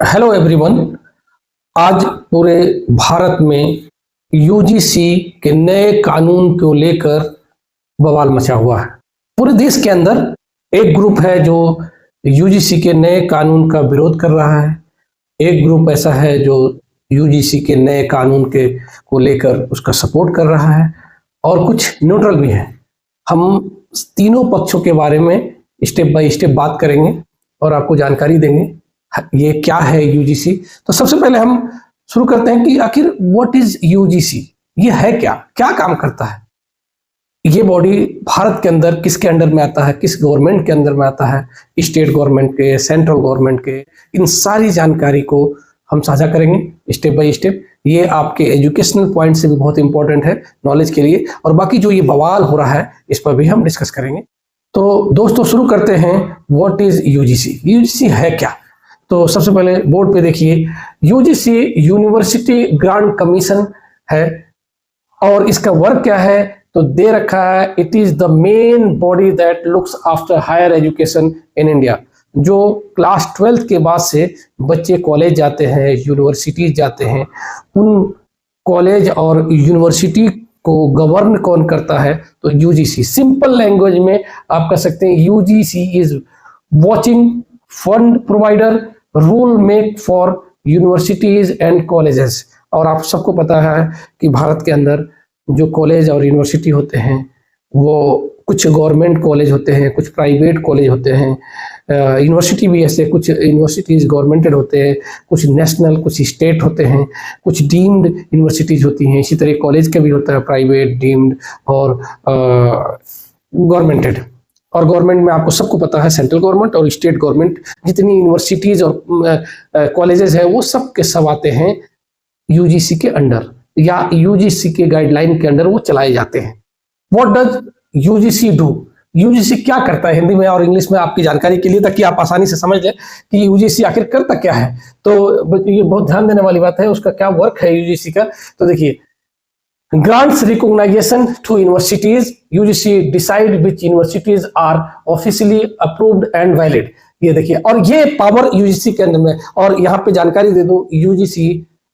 Hello everyone. आज पूरे भारत में यूजीसी के नए कानून को लेकर बवाल मचा हुआ है। पूरे देश के अंदर एक ग्रुप है जो यूजीसी के नए कानून का विरोध कर रहा है, एक ग्रुप ऐसा है जो यूजीसी के नए कानून के को लेकर उसका सपोर्ट कर रहा है और कुछ न्यूट्रल भी है। हम तीनों पक्षों के बारे में स्टेप बाय स्टेप बात करेंगे और आपको जानकारी देंगे ये क्या है यूजीसी। तो सबसे पहले हम शुरू करते हैं कि आखिर व्हाट इज यूजीसी, ये है क्या, क्या काम करता है। ये बॉडी भारत के अंदर किसके अंडर में आता है, किस गवर्नमेंट के अंदर में आता है, स्टेट गवर्नमेंट के, सेंट्रल गवर्नमेंट के, इन सारी जानकारी को हम साझा करेंगे स्टेप बाय स्टेप। ये आपके एजुकेशनल पॉइंट से भी बहुत इंपॉर्टेंट है नॉलेज के लिए, और बाकी जो ये बवाल हो रहा है इस पर भी हम डिस्कस करेंगे। तो दोस्तों शुरू करते हैं, व्हाट इज यूजीसी, यूजीसी है क्या। तो सबसे पहले बोर्ड पे देखिए, यूजीसी यूनिवर्सिटी ग्रांट कमीशन है और इसका वर्क क्या है तो दे रखा है, it is the main body that looks after higher education in India. जो क्लास 12th के बाद से बच्चे कॉलेज जाते हैं, यूनिवर्सिटीज जाते हैं, उन कॉलेज और यूनिवर्सिटी को गवर्न कौन करता है तो यूजीसी। सिंपल लैंग्वेज में आप कह सकते हैं UGC is watching, fund provider, rule make for universities and colleges. और आप सबको पता है कि भारत के अंदर जो कॉलेज और यूनिवर्सिटी होते हैं वो कुछ गवर्नमेंट कॉलेज होते हैं, कुछ प्राइवेट कॉलेज होते हैं, यूनिवर्सिटी भी ऐसे, कुछ यूनिवर्सिटीज गवर्नमेंटेड होते हैं, कुछ नेशनल, कुछ स्टेट होते हैं, कुछ डीम्ड यूनिवर्सिटीज होती हैं। इसी तरह कॉलेज का भी होता है प्राइवेट, डीम्ड और गवर्नमेंटेड। और गवर्नमेंट में आपको सबको पता है सेंट्रल गवर्नमेंट और स्टेट गवर्नमेंट, जितनी यूनिवर्सिटीज और कॉलेजेस हैं वो सब के सब आते हैं यूजीसी के अंडर, या यूजीसी के गाइडलाइन के अंडर वो चलाए जाते हैं। What does UGC do, UGC क्या करता है, हिंदी में और इंग्लिश में आपकी जानकारी के लिए, ताकि आप आसानी से समझ लें कि यूजीसी आखिर करता क्या है। तो ये बहुत ध्यान देने वाली बात है, उसका क्या वर्क है यूजीसी का। तो देखिए, grants recognition to universities, UGC decide which universities are officially approved and valid। ये देखिए, और ये पावर यूजीसी के अंदर में। और यहाँ पे जानकारी दे दूं, यूजीसी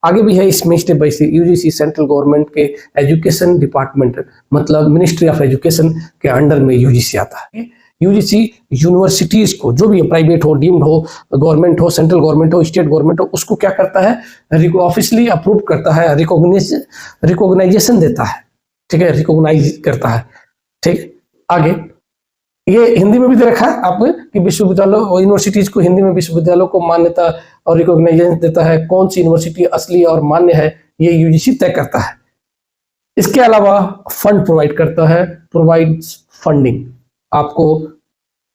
आगे भी है इसमें step by step. UGC central government के एजुकेशन डिपार्टमेंट, मतलब मिनिस्ट्री ऑफ एजुकेशन के अंडर में यूजीसी आता है। यूजीसी यूनिवर्सिटीज को, जो भी प्राइवेट हो, डीम्ड हो, गवर्नमेंट हो, सेंट्रल गवर्नमेंट हो, स्टेट गवर्नमेंट हो, उसको क्या करता है, ऑफिशियली अप्रूव करता है, रिकॉग्नाइजेशन देता है, ठीक है, रिकॉग्नाइज करता है। ठीक, आगे ये हिंदी में भी दे रखा है आप कि विश्वविद्यालय और यूनिवर्सिटीज को, हिंदी में विश्वविद्यालयों को मान्यता और रिकॉग्नाइजेशन देता है। कौन सी यूनिवर्सिटी असली और मान्य है ये यूजीसी तय करता है। इसके अलावा फंड प्रोवाइड करता है, प्रोवाइड्स फंडिंग, आपको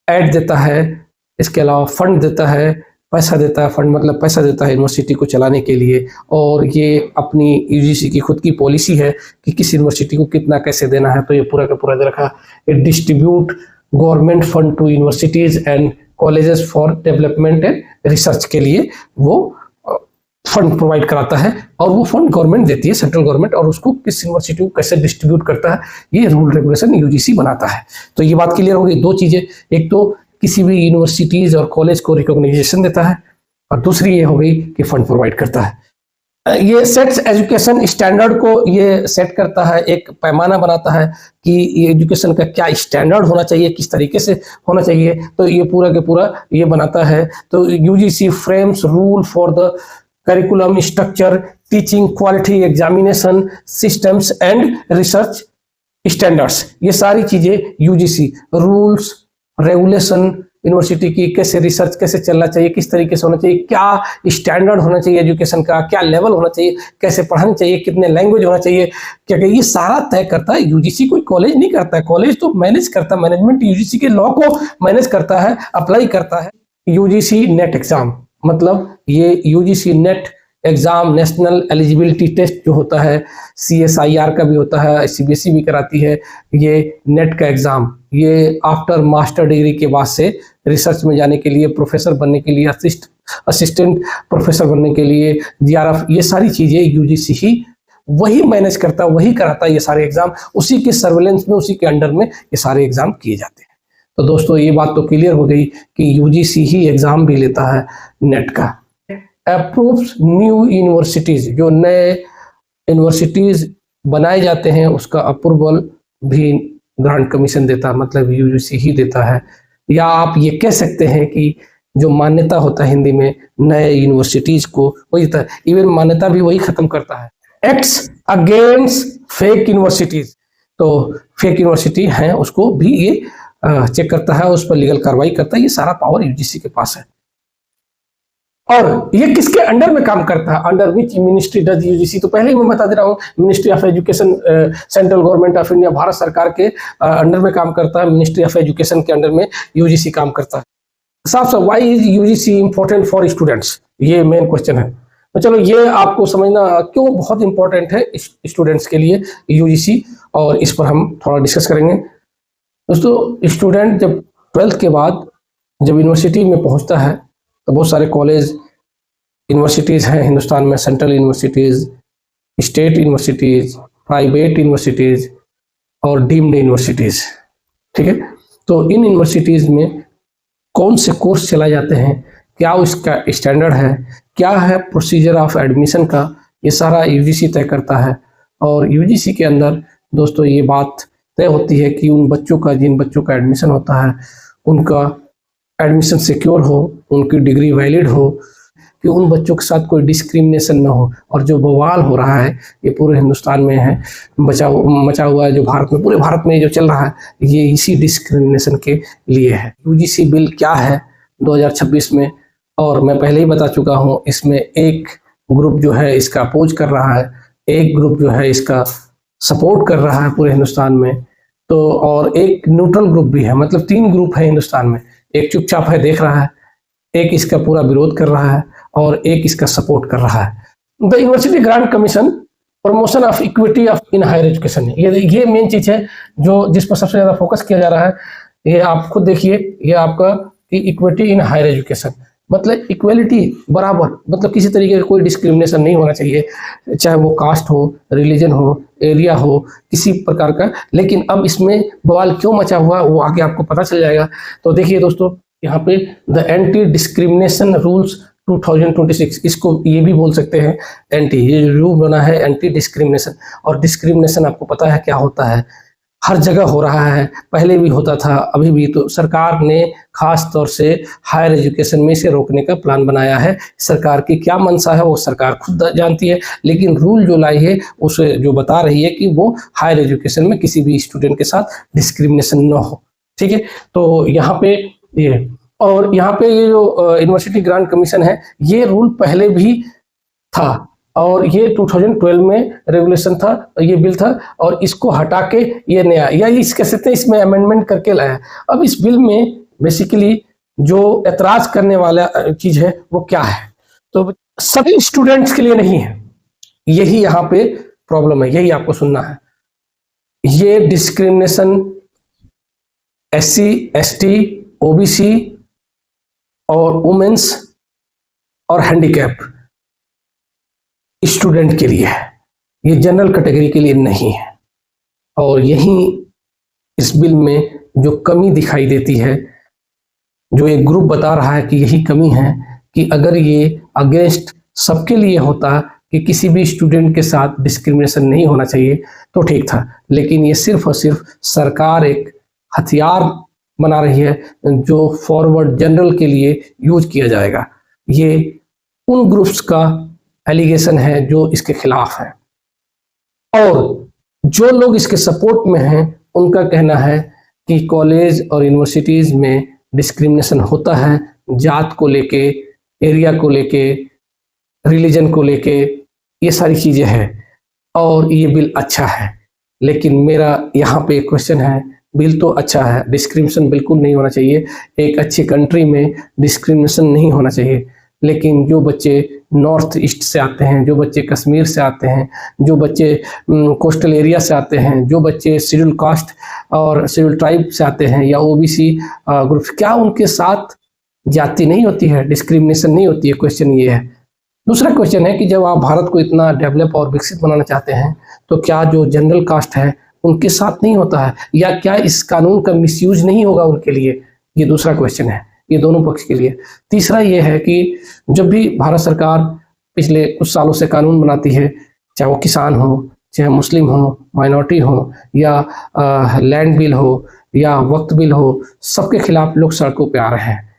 ऐड देता है, इसके अलावा फंड देता है, पैसा देता है। फंड मतलब पैसा देता है यूनिवर्सिटी को चलाने के लिए। और ये अपनी यूजीसी की खुद की पॉलिसी है कि किस यूनिवर्सिटी को कितना कैसे देना है, तो ये पूरा का पूरा दे रखा। It distribute government fund to universities and colleges for development and research के लिए वो फंड प्रोवाइड कराता है, और वो फंड गवर्नमेंट देती है, सेंट्रल गवर्नमेंट, और उसको किस यूनिवर्सिटी को कैसे डिस्ट्रीब्यूट करता है ये रूल रेगुलेशन यूजीसी बनाता है। तो ये बात क्लियर हो गई। दो चीजें, एक तो किसी भी यूनिवर्सिटीज और कॉलेज को रिकॉग्नाइजेशन देता है, और दूसरी ये हो गई कि फंड प्रोवाइड करता है। ये सेट्स एजुकेशन स्टैंडर्ड को ये सेट करता है, एक पैमाना बनाता है कि ये एजुकेशन का क्या स्टैंडर्ड होना चाहिए, किस तरीके से होना चाहिए, तो ये पूरा के पूरा ये बनाता है। तो UGC frames rule for the curriculum structure, teaching quality, examination systems and research standards. ये सारी चीजें यूजीसी, रूल्स रेगुलेशन, यूनिवर्सिटी की कैसे रिसर्च कैसे चलना चाहिए, किस तरीके से होना चाहिए, क्या स्टैंडर्ड होना चाहिए एजुकेशन का, क्या लेवल होना चाहिए, कैसे पढ़ाना चाहिए, कितने लैंग्वेज होना चाहिए, क्या ये सारा तय करता है यूजीसी। कोई कॉलेज नहीं करता है, कॉलेज तो मैनेज करता है, मैनेजमेंट यूजीसी के लॉ को मैनेज करता है, अप्लाई करता है। यूजीसी नेट एग्जाम, मतलब ये UGC NET exam, national eligibility test जो होता है, CSIR का भी होता है, सीबीएसई भी कराती है ये नेट का एग्जाम। ये आफ्टर मास्टर डिग्री के बाद से रिसर्च में जाने के लिए, प्रोफेसर बनने के लिए, असिस्टेंट प्रोफेसर बनने के लिए, जीआरएफ, ये सारी चीजें यूजीसी ही वही मैनेज करता है, वही कराता है ये सारे एग्जाम। उसी के सर्वेलेंस में, उसी के अंडर में ये सारे एग्जाम किए जाते हैं। तो दोस्तों ये बात तो क्लियर हो गई कि यूजीसी ही एग्जाम भी लेता है नेट का। अप्रूव्स न्यू यूनिवर्सिटीज, जो नए यूनिवर्सिटीज बनाए जाते हैं उसका अप्रूवल भी ग्रांट कमीशन देता है, मतलब यूजीसी ही देता है। या आप ये कह सकते हैं कि जो मान्यता होता है हिंदी में नए यूनिवर्सिटीज को, वही देता है। इवन मान्यता भी वही खत्म करता है। एक्ट्स अगेंस्ट फेक यूनिवर्सिटीज, तो फेक यूनिवर्सिटी है उसको भी ये चेक करता है, उस पर लीगल कार्रवाई करता है। ये सारा पावर यूजीसी के पास है। और ये किसके अंडर में काम करता है? Under which ministry does UGC? तो पहले ही मैं बता दे रहा हूँ, ministry of education, central government of India, Bharat सरकार के अंडर में काम करता है। मिनिस्ट्री ऑफ एजुकेशन के अंडर में यूजीसी काम करता है। साफ साफ, why is UGC important for students, ये मेन क्वेश्चन है। तो चलो ये आपको समझना क्यों बहुत इंपॉर्टेंट है स्टूडेंट्स के लिए यूजीसी, और इस पर हम थोड़ा डिस्कस करेंगे। दोस्तों, स्टूडेंट जब 12th के बाद जब यूनिवर्सिटी में पहुंचता है तो बहुत सारे कॉलेज यूनिवर्सिटीज़ हैं हिंदुस्तान में, central universities, state universities, private universities और डीम्ड यूनिवर्सिटीज़। ठीक है, तो इन यूनिवर्सिटीज़ में कौन से कोर्स चलाए जाते हैं, क्या उसका स्टैंडर्ड है, क्या है प्रोसीजर ऑफ एडमिशन का, ये सारा यूजीसी तय करता है। और यूजीसी के अंदर दोस्तों ये बात तय होती है कि उन बच्चों का, जिन बच्चों का एडमिशन होता है, उनका एडमिशन सिक्योर हो, उनकी डिग्री वैलिड हो, कि उन बच्चों के साथ कोई डिस्क्रिमिनेशन ना हो। और जो बवाल हो रहा है ये पूरे हिंदुस्तान में है, मचा हुआ है, जो भारत में, पूरे भारत में जो चल रहा है, ये इसी डिस्क्रिमिनेशन के लिए है। यूजीसी बिल क्या है 2026 में, और मैं पहले ही बता चुका हूँ, इसमें एक ग्रुप जो है इसका अपोज कर रहा है, एक ग्रुप जो है इसका सपोर्ट कर रहा है पूरे हिंदुस्तान में, तो और एक न्यूट्रल ग्रुप भी है। मतलब 3 ग्रुप है हिंदुस्तान में, एक चुपचाप है, देख रहा है, एक इसका पूरा विरोध कर रहा है, और एक इसका सपोर्ट कर रहा है। The university grant commission promotion of equity of in higher education, ये मेन चीज है जो जिस पर सबसे ज्यादा फोकस किया जा रहा है। ये आप खुद देखिए, ये आपका इक्विटी इन हायर एजुकेशन, मतलब इक्वलिटी, बराबर, मतलब किसी तरीके का कोई डिस्क्रिमिनेशन नहीं होना चाहिए, चाहे वो कास्ट हो, रिलीजन हो, एरिया हो, किसी प्रकार का। लेकिन अब इसमें बवाल क्यों मचा हुआ वो आगे आपको पता चल जाएगा। तो देखिए दोस्तों, यहाँ पे द एंटी डिस्क्रिमिनेशन रूल्स 2026, इसको ये भी बोल सकते हैं एंटी, ये रूल बना है एंटी डिस्क्रिमिनेशन। और डिस्क्रिमिनेशन आपको पता है क्या होता है, हर जगह हो रहा है, पहले भी होता था, अभी भी। तो सरकार ने खास तौर से हायर एजुकेशन में इसे रोकने का प्लान बनाया है। सरकार की क्या मंशा है वो सरकार खुद जानती है, लेकिन रूल जो लाई है उसे जो बता रही है कि वो हायर एजुकेशन में किसी भी स्टूडेंट के साथ डिस्क्रिमिनेशन न हो। ठीक है, तो यहाँ पे ये, और यहाँ पे ये जो यूनिवर्सिटी ग्रांट कमीशन है, ये रूल पहले भी था, और ये 2012 में रेगुलेशन था, ये बिल था, और इसको हटा के ये नया, या इस कह सकते हैं इसमें अमेंडमेंट करके लाया। अब इस बिल में बेसिकली जो एतराज करने वाला चीज है वो क्या है, तो सभी स्टूडेंट्स के लिए नहीं है, यही यहाँ पे प्रॉब्लम है, यही आपको सुनना है। ये डिस्क्रिमिनेशन SC, ST, OBC और वुमेन्स और हैंडीकैप स्टूडेंट के लिए है, ये जनरल कैटेगरी के लिए नहीं है। और यही इस बिल में जो कमी दिखाई देती है, जो एक ग्रुप बता रहा है कि यही कमी है, कि अगर ये अगेंस्ट सबके लिए होता कि किसी भी स्टूडेंट के साथ डिस्क्रिमिनेशन नहीं होना चाहिए तो ठीक था। लेकिन ये सिर्फ और सिर्फ सरकार एक हथियार बना रही है जो फॉरवर्ड जनरल के लिए यूज किया जाएगा। ये उन ग्रुप्स का एलिगेशन है जो इसके खिलाफ है, और जो लोग इसके सपोर्ट में हैं उनका कहना है कि कॉलेज और यूनिवर्सिटीज में डिस्क्रिमिनेशन होता है, जात को लेके, एरिया को लेके, रिलीजन को लेके, ये सारी चीजें हैं, और ये बिल अच्छा है। लेकिन मेरा यहाँ पे क्वेश्चन है, बिल तो अच्छा है, डिस्क्रिमिनेशन बिल्कुल नहीं होना चाहिए, एक अच्छी कंट्री में डिस्क्रिमिनेशन नहीं होना चाहिए। लेकिन जो बच्चे नॉर्थ ईस्ट से आते हैं, जो बच्चे कश्मीर से आते हैं, जो बच्चे कोस्टल एरिया से आते हैं, जो बच्चे शेड्यूल कास्ट और शेड्यूल ट्राइब से आते हैं, या OBC ग्रुप, क्या उनके साथ जाति नहीं होती है, डिस्क्रिमिनेशन नहीं होती है? क्वेश्चन ये है। दूसरा क्वेश्चन है कि जब आप भारत को इतना डेवलप और विकसित बनाना चाहते हैं तो क्या जो जनरल कास्ट है उनके साथ नहीं होता है, या क्या इस कानून का मिसयूज नहीं होगा उनके लिए? ये दूसरा क्वेश्चन है। ये दोनों पक्ष के लिए। तीसरा ये है कि जब भी भारत सरकार पिछले कुछ सालों से कानून बनाती है, चाहे वो किसान हो, चाहे मुस्लिम हो, माइनॉरिटी हो, या लैंड बिल हो, या वक्त बिल हो, सबके खिलाफ लोग सड़कों पे आ रहे हैं।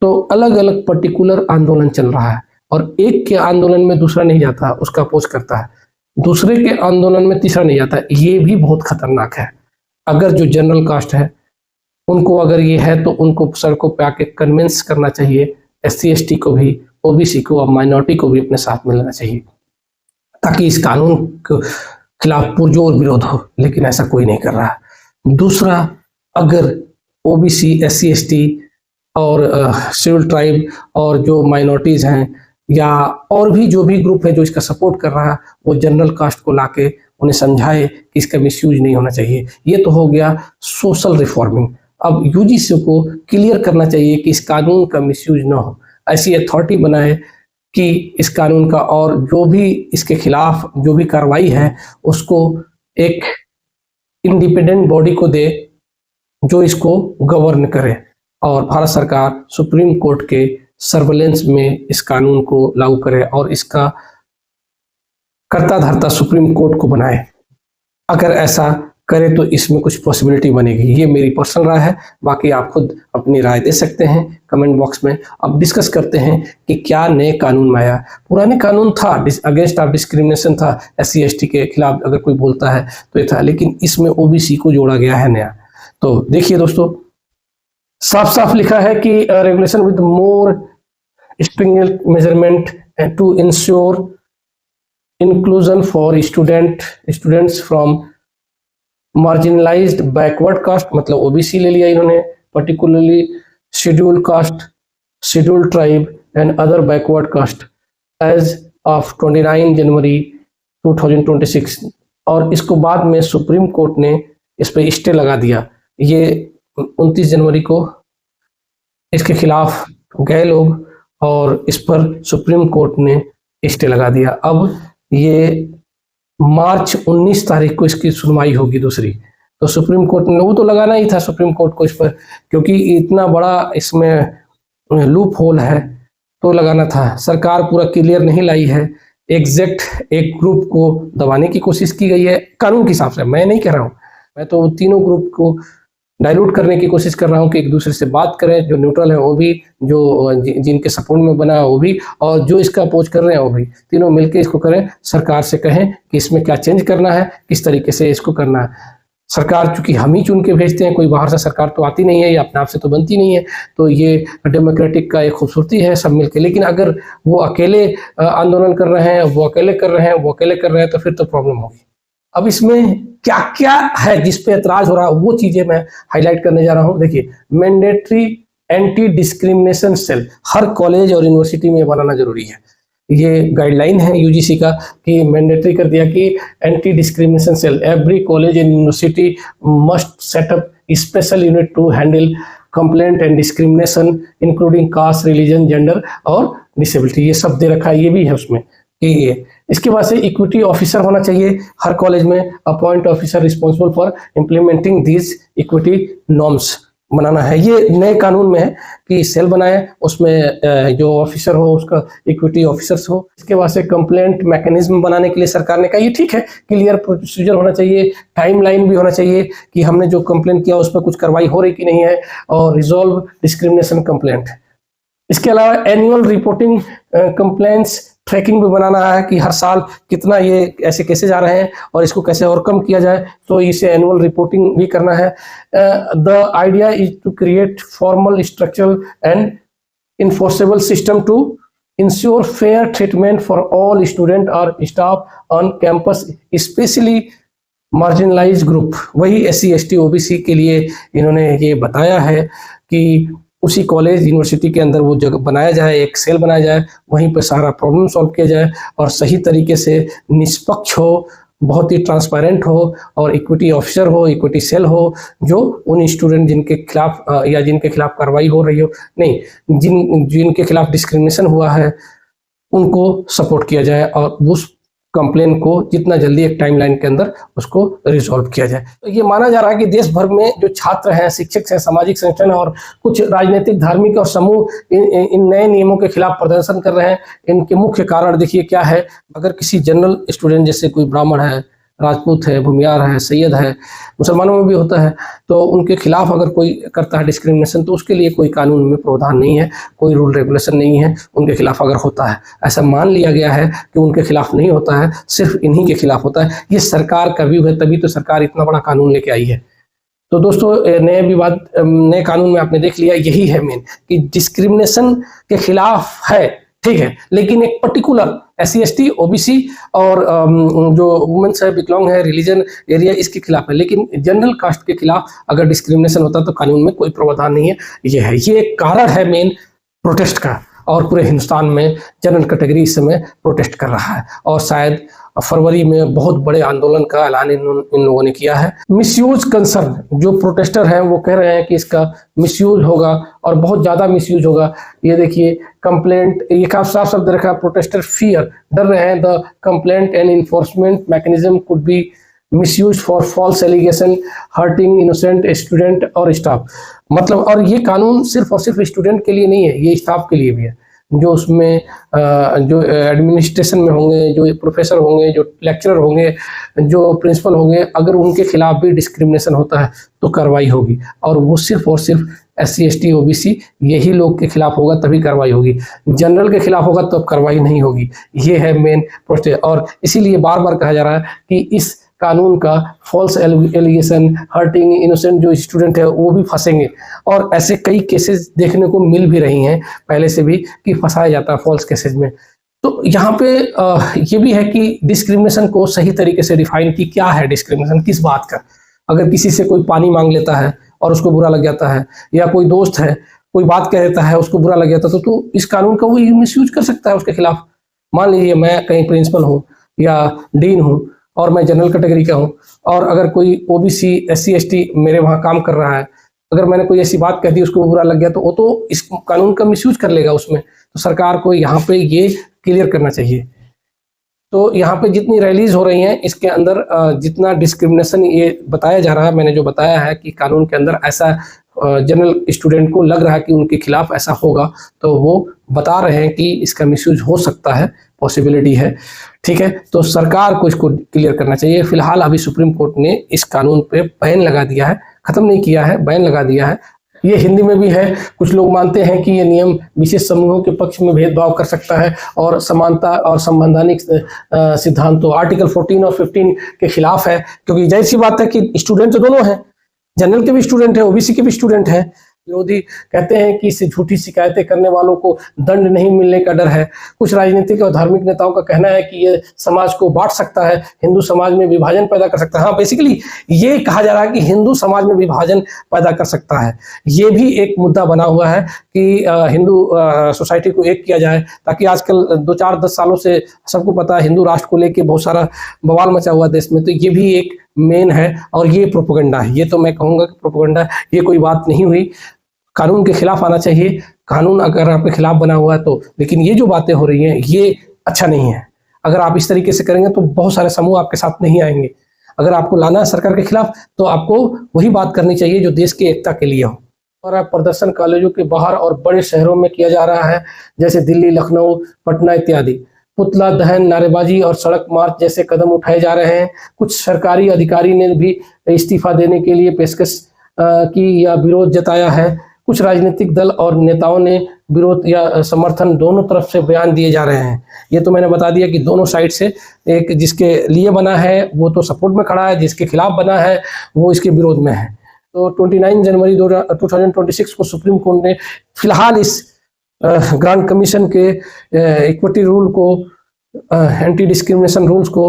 तो अलग अलग पर्टिकुलर आंदोलन चल रहा है और एक के आंदोलन में दूसरा नहीं जाता, उसका अपोज करता है, दूसरे के आंदोलन में तीसरा नहीं जाता। ये भी बहुत खतरनाक है। अगर जो जनरल कास्ट है उनको अगर ये है तो उनको सड़कों पे आके कन्विंस करना चाहिए, SC ST को भी, OBC को और माइनॉरिटी को भी अपने साथ मिलना चाहिए, ताकि इस कानून के खिलाफ पुरजोर विरोध हो। लेकिन ऐसा कोई नहीं कर रहा। दूसरा, अगर OBC, SC ST और शेड्यूल ट्राइब और जो माइनॉरिटीज़ हैं या और भी जो भी ग्रुप है जो इसका सपोर्ट कर रहा है, वो जनरल कास्ट को लाके उन्हें समझाए कि इसका मिसयूज नहीं होना चाहिए। ये तो हो गया सोशल रिफॉर्मिंग। अब UGC को क्लियर करना चाहिए कि इस कानून का मिसयूज ना हो, ऐसी अथॉरिटी बनाए कि इस कानून का और जो भी इसके खिलाफ जो भी कार्रवाई है उसको एक इंडिपेंडेंट बॉडी को दे जो इसको गवर्न करे, और भारत सरकार सुप्रीम कोर्ट के सर्वेलेंस में इस कानून को लागू करे और इसका कर्ता धर्ता सुप्रीम कोर्ट को बनाए। अगर ऐसा करे तो इसमें कुछ पॉसिबिलिटी बनेगी। ये मेरी पर्सनल राय है, बाकी आप खुद अपनी राय दे सकते हैं कमेंट बॉक्स में। अब डिस्कस करते हैं कि क्या नए कानून में आया। पुराने कानून था, अगेंस्ट ऑफ डिस्क्रिमिनेशन था, SC ST के खिलाफ अगर कोई बोलता है तो ये था, लेकिन इसमें OBC को जोड़ा गया है नया। तो देखिए दोस्तों, साफ साफ लिखा है कि regulation with more stringent measurement to ensure inclusion for students from marginalised backward caste, मतलब OBC ले लिया इन्होंने, particularly schedule caste, schedule tribe and other backward caste as of 29 January 2026। और इसको बाद में सुप्रीम कोर्ट ने इस पर स्टे लगा दिया। ये 29 जनवरी को इसके खिलाफ गए लोग और इस पर सुप्रीम कोर्ट ने स्टे लगा दिया। अब ये मार्च 19 तारीख को इसकी सुनवाई होगी दूसरी। तो सुप्रीम कोर्ट ने, वो तो लगाना ही था सुप्रीम कोर्ट को इस पर, क्योंकि इतना बड़ा इसमें लूप होल है तो लगाना था। सरकार पूरा क्लियर नहीं लाई है, एग्जैक्ट एक ग्रुप को दबाने की कोशिश की गई है कानून के हिसाब से। मैं नहीं कह रहा हूँ, मैं तो तीनों ग्रुप को डाइल्यूट करने की कोशिश कर रहा हूँ कि एक दूसरे से बात करें, जो न्यूट्रल है वो भी, जो जिनके सपोर्ट में बना है वो भी, और जो इसका अपोज कर रहे हैं वो भी, तीनों मिलकर इसको करें। सरकार से कहें कि इसमें क्या चेंज करना है, किस तरीके से इसको करना है। सरकार चूंकि हम ही चुन के भेजते हैं, कोई बाहर से सरकार तो आती नहीं है, या अपने आप से तो बनती नहीं है, तो ये डेमोक्रेटिक का एक खूबसूरती है सब मिलके। लेकिन अगर वो अकेले आंदोलन कर रहे हैं, वो अकेले कर रहे हैं, वो अकेले कर रहे हैं, तो फिर तो प्रॉब्लम होगी। अब इसमें क्या क्या है जिस पे एतराज हो रहा है, वो चीजें मैं हाईलाइट करने जा रहा हूं। देखिए, मैंडेटरी एंटी डिस्क्रिमिनेशन सेल हर कॉलेज और यूनिवर्सिटी में बनाना जरूरी है। ये गाइडलाइन है UGC का कि मैंडेटरी कर दिया कि anti discrimination cell, every college and university must set up special unit to handle complaint and discrimination including caste, religion, gender और डिसेबिलिटी। ये सब दे रखा है, ये भी है उसमें। इसके बाद से इक्विटी ऑफिसर होना चाहिए हर कॉलेज में, appoint officer responsible for implementing these equity norms बनाना है। ये नए कानून में है कि सेल बनाए, उसमें जो ऑफिसर हो उसका इक्विटी ऑफिसर्स हो। इसके बाद से कंप्लेंट मैकेनिज्म बनाने के लिए सरकार ने कहा ये ठीक है, क्लियर प्रोसीजर होना चाहिए, टाइमलाइन भी होना चाहिए कि हमने जो कंप्लेंट किया उस पर कुछ कार्रवाई हो रही कि नहीं है, और रिजॉल्व डिस्क्रिमिनेशन कंप्लेंट। इसके अलावा एनुअल रिपोर्टिंग कंप्लेंट्स ट्रैकिंग भी बनाना है कि हर साल कितना ये ऐसे केसेज आ रहे हैं और इसको कैसे और कम किया जाए, तो इसे एनुअल रिपोर्टिंग भी करना है। The idea is to create formal structural and enforceable system to ensure fair treatment for all student और staff on campus, specially marginalise group. वही SC ST OBC के लिए इन्होंने ये बताया है कि उसी कॉलेज यूनिवर्सिटी के अंदर वो जगह बनाया जाए, एक सेल बनाया जाए, वहीं पर सारा प्रॉब्लम सॉल्व किया जाए और सही तरीके से निष्पक्ष हो, बहुत ही ट्रांसपेरेंट हो, और इक्विटी ऑफिसर हो, इक्विटी सेल हो, जो उन स्टूडेंट जिनके खिलाफ या जिनके खिलाफ कार्रवाई हो रही हो, नहीं जिनके खिलाफ डिस्क्रिमिनेशन हुआ है, उनको सपोर्ट किया जाए और उस कंप्लेन को जितना जल्दी एक टाइमलाइन के अंदर उसको रिजॉल्व किया जाए। तो ये माना जा रहा है कि देश भर में जो छात्र हैं, शिक्षक हैं, सामाजिक संगठन और कुछ राजनीतिक, धार्मिक और समूह इन नए नियमों के खिलाफ प्रदर्शन कर रहे हैं। इनके मुख्य कारण देखिए क्या है। अगर किसी जनरल स्टूडेंट, जैसे कोई ब्राह्मण है, राजपूत है, भूमियार है, सैयद है, मुसलमानों में भी होता है, तो उनके खिलाफ अगर कोई करता है डिस्क्रिमिनेशन, तो उसके लिए कोई कानून में प्रावधान नहीं है, कोई रूल रेगुलेशन नहीं है। उनके खिलाफ अगर होता है, ऐसा मान लिया गया है कि उनके खिलाफ नहीं होता है, सिर्फ इन्हीं के खिलाफ होता है। ये सरकार का व्यू है, तभी तो सरकार इतना बड़ा कानून लेके आई है। तो दोस्तों, नए कानून में आपने देख लिया, यही है मेन, कि डिस्क्रिमिनेशन के खिलाफ है, ठीक है, लेकिन एक पर्टिकुलर SC ST OBC और जो वुमेन्स है, बिलोंग है, रिलीजन एरिया, इसके खिलाफ है। लेकिन जनरल कास्ट के खिलाफ अगर डिस्क्रिमिनेशन होता तो कानून में कोई प्रावधान नहीं है। ये एक कारण है मेन प्रोटेस्ट का, और पूरे हिंदुस्तान में जनरल कैटेगरी इस समय प्रोटेस्ट कर रहा है, और शायद फरवरी में बहुत बड़े आंदोलन का ऐलान इन लोगों ने किया है। मिसयूज कंसर्न, जो प्रोटेस्टर हैं वो कह रहे हैं कि इसका मिसयूज होगा और बहुत ज़्यादा मिसयूज होगा। ये देखिए कंप्लेंट, ये साफ शब्द रखा, प्रोटेस्टर फियर, डर रहे हैं, the complaint and enforcement mechanism could be misuse for false allegation hurting innocent student और स्टाफ। मतलब, और ये कानून सिर्फ और सिर्फ स्टूडेंट के लिए नहीं है, ये स्टाफ के लिए भी है, जो उसमें जो एडमिनिस्ट्रेशन में होंगे, जो प्रोफेसर होंगे, जो लेक्चरर होंगे, जो प्रिंसिपल होंगे, अगर उनके खिलाफ भी डिस्क्रिमिनेशन होता है तो कार्रवाई होगी, और वो सिर्फ और सिर्फ SC ST OBC यही लोग के खिलाफ होगा तभी कार्रवाई होगी। जनरल के खिलाफ होगा तो अब कार्रवाई नहीं होगी। ये है मेन प्रोटेस्ट, और इसीलिए बार बार कहा जा रहा है कि इस कानून का फॉल्स एलिगेशन हर्टिंग इनोसेंट जो स्टूडेंट है वो भी फंसेंगे, और ऐसे कई केसेस देखने को मिल भी रही हैं पहले से भी, कि फंसाया जाता है फॉल्स केसेस में। तो यहाँ पे ये भी है कि डिस्क्रिमिनेशन को सही तरीके से डिफाइन की, क्या है डिस्क्रिमिनेशन, किस बात का। अगर किसी से कोई पानी मांग लेता है और उसको बुरा लग जाता है, या कोई दोस्त है कोई बात कह देता है उसको बुरा लग जाता है, तो इस कानून का वो मिसयूज कर सकता है उसके खिलाफ। मान लीजिए मैं कहीं प्रिंसिपल हूँ या डीन हूँ और मैं जनरल कैटेगरी का हूँ, और अगर कोई OBC SC ST मेरे वहाँ काम कर रहा है, अगर मैंने कोई ऐसी बात कह दी उसको बुरा लग गया, तो वो तो इस कानून का मिसयूज कर लेगा उसमें। तो सरकार को यहाँ पे ये क्लियर करना चाहिए। तो यहाँ पे जितनी रैलीज हो रही हैं, इसके अंदर जितना डिस्क्रिमिनेशन ये बताया जा रहा है, मैंने जो बताया है कि कानून के अंदर ऐसा जनरल स्टूडेंट को लग रहा है कि उनके खिलाफ ऐसा होगा, तो वो बता रहे हैं कि इसका मिसयूज हो सकता है, पॉसिबिलिटी है, ठीक है। तो सरकार को इसको क्लियर करना चाहिए। फिलहाल अभी सुप्रीम कोर्ट ने इस कानून पे बैन लगा दिया है, खत्म नहीं किया है, बैन लगा दिया है। ये हिंदी में भी है। कुछ लोग मानते हैं कि ये नियम विशेष समूहों के पक्ष में भेदभाव कर सकता है और समानता और संवैधानिक सिद्धांतों आर्टिकल 14 और 15 के खिलाफ है, क्योंकि जाहिर सी बात है कि स्टूडेंट तो दोनों हैं, जनरल के भी स्टूडेंट है, OBC के भी स्टूडेंट हैं। विरोधी कहते हैं कि इससे झूठी शिकायतें करने वालों को दंड नहीं मिलने का डर है। कुछ राजनीतिक और धार्मिक नेताओं का कहना है कि ये समाज को बांट सकता है, हिंदू समाज में विभाजन पैदा कर सकता है। हाँ, बेसिकली ये कहा जा रहा है कि हिंदू समाज में विभाजन पैदा कर सकता है। ये भी एक मुद्दा बना हुआ है कि हिंदू सोसाइटी को एक किया जाए, ताकि आजकल 2-4-10 सालों से सबको पता है हिंदू राष्ट्र को लेके बहुत सारा बवाल मचा हुआ देश में। तो ये भी एक मेन है, और ये प्रोपेगेंडा है। ये तो मैं कहूँगा कि प्रोपेगेंडा है, ये कोई बात नहीं हुई। कानून के खिलाफ आना चाहिए, कानून अगर आपके खिलाफ बना हुआ है तो, लेकिन ये जो बातें हो रही हैं ये अच्छा नहीं है। अगर आप इस तरीके से करेंगे तो बहुत सारे समूह आपके साथ नहीं आएंगे। अगर आपको लाना है सरकार के खिलाफ, तो आपको वही बात करनी चाहिए जो देश की एकता के लिए हो। और प्रदर्शन कॉलेजों के बाहर और बड़े शहरों में किया जा रहा है, जैसे दिल्ली, लखनऊ, पटना इत्यादि। पुतला दहन, नारेबाजी और सड़क मार्च जैसे कदम उठाए जा रहे हैं। कुछ सरकारी अधिकारी ने भी इस्तीफा देने के लिए पेशकश की या विरोध जताया है। कुछ राजनीतिक दल और नेताओं ने विरोध या समर्थन दोनों तरफ से बयान दिए जा रहे हैं। ये तो मैंने बता दिया कि दोनों साइड से, एक जिसके लिए बना है वो तो सपोर्ट में खड़ा है, जिसके खिलाफ बना है वो इसके विरोध में है। तो 29 जनवरी 2026 को सुप्रीम कोर्ट ने फिलहाल इस ग्रांट कमीशन के इक्विटी रूल को, एंटी डिस्क्रिमिनेशन रूल्स को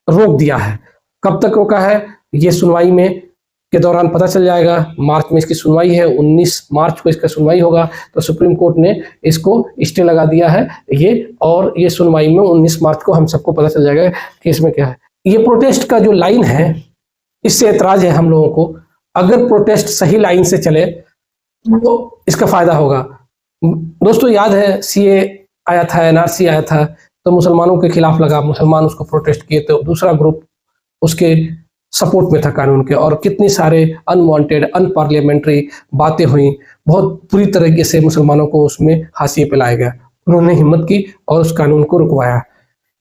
रोक दिया है। कब तक रोका है ये सुनवाई में के दौरान पता चल जाएगा। मार्च में इसकी सुनवाई है, 19 मार्च को इसका सुनवाई होगा। तो सुप्रीम कोर्ट ने इसको स्टे लगा दिया है ये, और ये सुनवाई में 19 मार्च को हम सबको पता चल जाएगा कि इसमें क्या है। ये प्रोटेस्ट का जो लाइन है, इससे ऐतराज है हम लोगों को। अगर प्रोटेस्ट सही लाइन से चले तो इसका फायदा होगा। दोस्तों याद है CA आया था, NRC आया था, तो मुसलमानों के खिलाफ लगा, मुसलमान उसको प्रोटेस्ट किए तो दूसरा ग्रुप उसके सपोर्ट में था कानून के, और कितनी सारे अनवांटेड अनपार्लियामेंट्री बातें हुई, बहुत बुरी तरीके से मुसलमानों को उसमें हाशिए पे लाया गया। उन्होंने हिम्मत की और उस कानून को रुकवाया।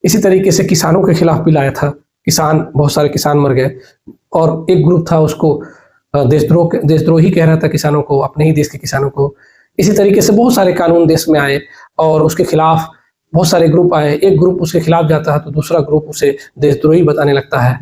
इसी तरीके से किसानों के खिलाफ भी लाया था, बहुत सारे किसान मर गए, और एक ग्रुप था उसको देशद्रोही कह रहा था किसानों को, अपने ही देश के किसानों को। इसी तरीके से बहुत सारे कानून देश में आए और उसके खिलाफ बहुत सारे ग्रुप आए। एक ग्रुप उसके खिलाफ जाता है तो दूसरा ग्रुप उसे देशद्रोही बताने लगता है।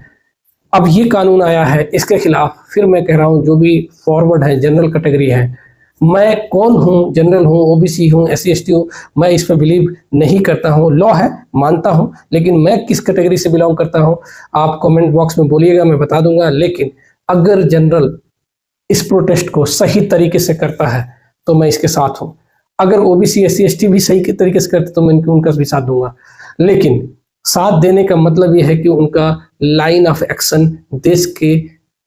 अब ये कानून आया है, इसके खिलाफ फिर मैं कह रहा हूँ जो भी फॉरवर्ड है, जनरल कैटेगरी है, मैं कौन हूँ, जनरल हूँ, ओबीसी हूँ, SC ST हूँ, मैं इस पर बिलीव नहीं करता हूँ। लॉ है, मानता हूँ, लेकिन मैं किस कैटेगरी से बिलोंग करता हूँ आप कमेंट बॉक्स में बोलिएगा, मैं बता दूंगा। लेकिन अगर जनरल इस प्रोटेस्ट को सही तरीके से करता है तो मैं इसके साथ हूँ। अगर ओबीसी SC ST भी सही तरीके से करते तो मैं उनका भी साथ दूंगा। लेकिन साथ देने का मतलब यह है कि उनका लाइन ऑफ एक्शन देश के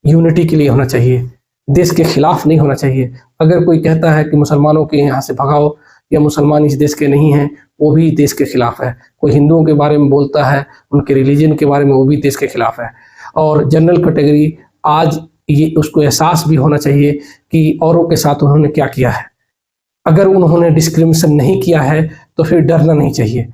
यूनिटी के लिए होना चाहिए, देश के खिलाफ नहीं होना चाहिए। अगर कोई कहता है कि मुसलमानों के यहाँ से भगाओ या मुसलमान इस देश के नहीं हैं, वो भी देश के खिलाफ है। कोई हिंदुओं के बारे में बोलता है, उनके रिलीजन के बारे में, वो भी देश के खिलाफ है। और जनरल कैटेगरी आज ये उसको एहसास भी होना चाहिए कि औरों के साथ उन्होंने क्या किया है। अगर उन्होंने डिस्क्रिमिनेशन नहीं किया है तो फिर डरना नहीं चाहिए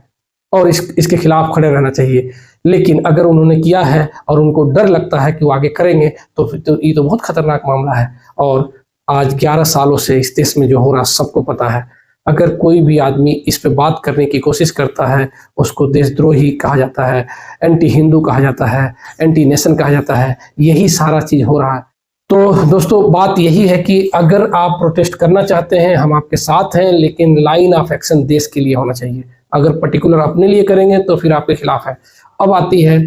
और इसके खिलाफ खड़े रहना चाहिए। लेकिन अगर उन्होंने किया है और उनको डर लगता है कि वो आगे करेंगे तो फिर तो ये तो बहुत खतरनाक मामला है। और आज 11 सालों से इस देश में जो हो रहा सबको पता है। अगर कोई भी आदमी इस पे बात करने की कोशिश करता है उसको देशद्रोही कहा जाता है, एंटी हिंदू कहा जाता है, एंटी नेशन कहा जाता है। यही सारा चीज़ हो रहा है। तो दोस्तों बात यही है कि अगर आप प्रोटेस्ट करना चाहते हैं हम आपके साथ हैं, लेकिन लाइन ऑफ एक्शन देश के लिए होना चाहिए। अगर पर्टिकुलर अपने लिए करेंगे तो फिर आपके खिलाफ है। अब आती है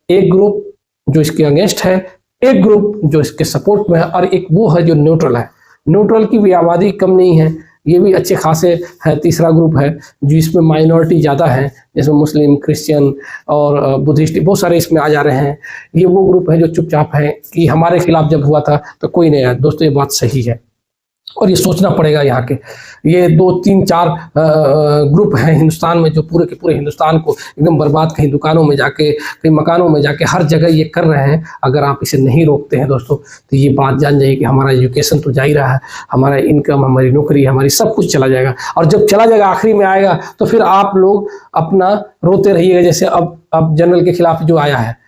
एक ग्रुप जो इसके अगेंस्ट है, एक ग्रुप जो इसके सपोर्ट में है, और एक वो है जो न्यूट्रल है। न्यूट्रल की भी आबादी कम नहीं है, ये भी अच्छे खासे है। तीसरा ग्रुप है जिसमें माइनॉरिटी ज़्यादा है, जैसे मुस्लिम, क्रिश्चियन और बुद्धिस्ट, बहुत सारे इसमें आ जा रहे हैं। ये वो ग्रुप है जो चुपचाप है कि हमारे खिलाफ जब हुआ था तो कोई नहीं आया। दोस्तों ये बात सही है और ये सोचना पड़ेगा। यहाँ के ये 2 3 4 ग्रुप हैं हिंदुस्तान में जो पूरे के पूरे हिंदुस्तान को एकदम बर्बाद, कहीं दुकानों में जाके, कहीं मकानों में जाके, हर जगह ये कर रहे हैं। अगर आप इसे नहीं रोकते हैं दोस्तों तो ये बात जान जाइए कि हमारा एजुकेशन तो जा ही रहा है, हमारा इनकम, हमारी नौकरी, हमारी सब कुछ चला जाएगा। और जब चला जाएगा आखिरी में आएगा तो फिर आप लोग अपना रोते रहिएगा। जैसे अब जनरल के खिलाफ जो आया है,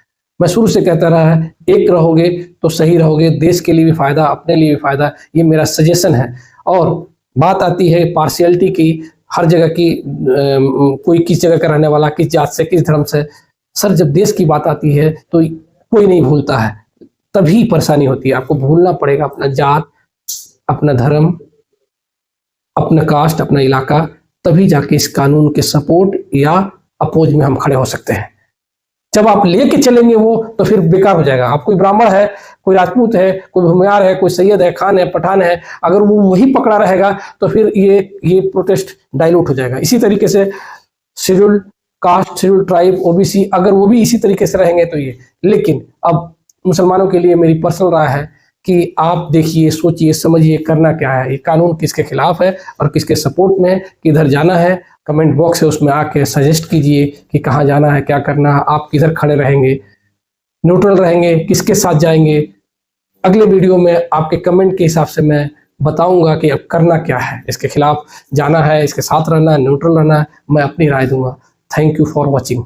मैं शुरू से कहता रहा है, एक रहोगे तो सही रहोगे, देश के लिए भी फायदा, अपने लिए भी फायदा, ये मेरा सजेशन है। और बात आती है पार्शियलिटी की, हर जगह की, कोई किस जगह का रहने वाला, किस जात से, किस धर्म से। सर जब देश की बात आती है तो कोई नहीं भूलता है, तभी परेशानी होती है। आपको भूलना पड़ेगा अपना जात, अपना धर्म, अपना कास्ट, अपना इलाका, तभी जाके इस कानून के सपोर्ट या अपोज में हम खड़े हो सकते हैं। जब आप लेके चलेंगे वो तो फिर बेकार हो जाएगा। आप कोई ब्राह्मण है, कोई राजपूत है, कोई भूमियार है, कोई सैयद है, खान है, पठान है, अगर वो वही पकड़ा रहेगा तो फिर ये प्रोटेस्ट डाइल्यूट हो जाएगा। इसी तरीके से schedule caste, schedule tribe, OBC, अगर वो भी इसी तरीके से रहेंगे तो ये। लेकिन अब मुसलमानों के लिए मेरी पर्सनल राय है कि आप देखिए, सोचिए, समझिए करना क्या है, ये कानून किसके खिलाफ है और किसके सपोर्ट में है, किधर जाना है। कमेंट बॉक्स है उसमें आके सजेस्ट कीजिए कि कहाँ जाना है, क्या करना है, आप किधर खड़े रहेंगे, न्यूट्रल रहेंगे, किसके साथ जाएंगे। अगले वीडियो में आपके कमेंट के हिसाब से मैं बताऊंगा कि अब करना क्या है, इसके खिलाफ जाना है, इसके साथ रहना है, न्यूट्रल रहना है, मैं अपनी राय दूंगा। Thank you for watching.